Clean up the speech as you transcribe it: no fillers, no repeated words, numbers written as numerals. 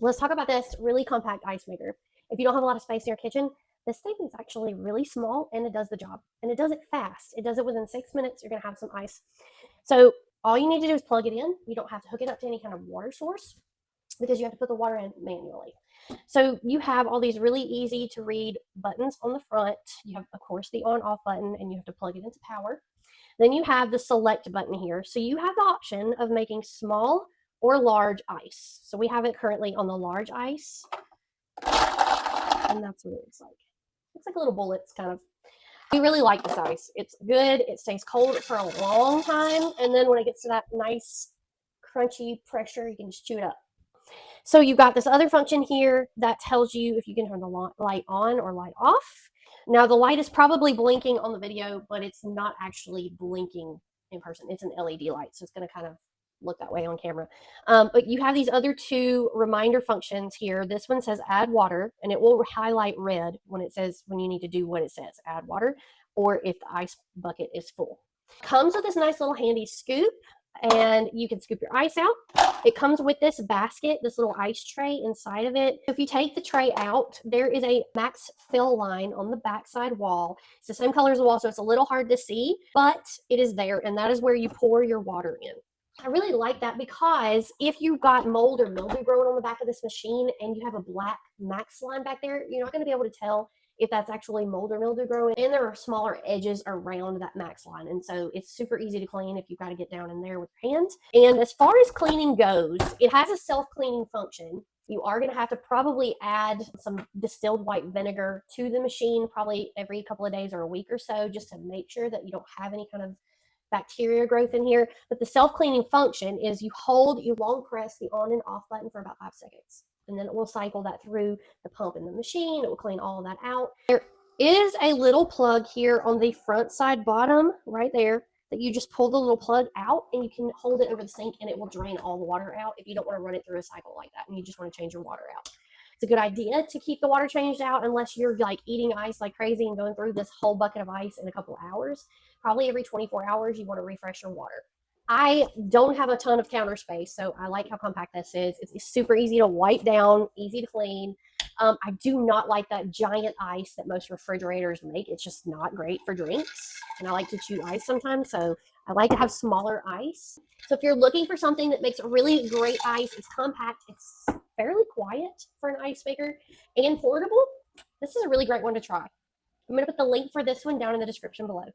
Let's talk about this really compact ice maker. If you don't have a lot of space in your kitchen, this thing is actually really small and it does the job. And it does it fast. It does it within 6 minutes. You're going to have some ice. So all you need to do is plug it in. You don't have to hook it up to any kind of water source because you have to put the water in manually. So you have all these really easy to read buttons on the front. You have, of course, the on off button, and you have to plug it into power. Then you have the select button here. So you have the option of making small or large ice. So we have it currently on the large ice, and that's what it looks like. Looks like little bullets, kind of. We really like this ice. It's good. It stays cold for a long time, and then when it gets to that nice crunchy pressure, you can just chew it up. So you've got this other function here that tells you if you can turn the light on or light off. Now the light is probably blinking on the video, but it's not actually blinking in person. It's an LED light, so it's going to kind of look that way on camera. But you have these other two reminder functions here. This one says add water, and it will highlight red when it says when you need to do what it says, add water, or if the ice bucket is full. Comes with this nice little handy scoop, and you can scoop your ice out. It comes with this basket, this little ice tray inside of it. If you take the tray out, there is a max fill line on the backside wall. It's the same color as the wall, so it's a little hard to see, but it is there, and that is where you pour your water in. I really like that because if you've got mold or mildew growing on the back of this machine and you have a black max line back there, you're not going to be able to tell if that's actually mold or mildew growing, and there are smaller edges around that max line, and so it's super easy to clean if you've got to get down in there with your hands. And as far as cleaning goes, it has a self-cleaning function. You are going to have to probably add some distilled white vinegar to the machine probably every couple of days or a week or so, just to make sure that you don't have any kind of bacteria growth in here. But the self-cleaning function is you long press the on and off button for about 5 seconds, and then it will cycle that through the pump in the machine. It will clean all of that out. There is a little plug here on the front side bottom right there that you just pull the little plug out, and you can hold it over the sink and it will drain all the water out if you don't want to run it through a cycle like that and you just want to change your water out. It's a good idea to keep the water changed out unless you're like eating ice like crazy and going through this whole bucket of ice in a couple of hours. Probably every 24 hours you want to refresh your water. I don't have a ton of counter space, so I like how compact this is. It's super easy to wipe down, easy to clean. I do not like that giant ice that most refrigerators make. It's just not great for drinks, and I like to chew ice sometimes, so I like to have smaller ice. So if you're looking for something that makes really great ice, it's compact, it's fairly quiet for an ice maker, and portable, this is a really great one to try. I'm going to put the link for this one down in the description below.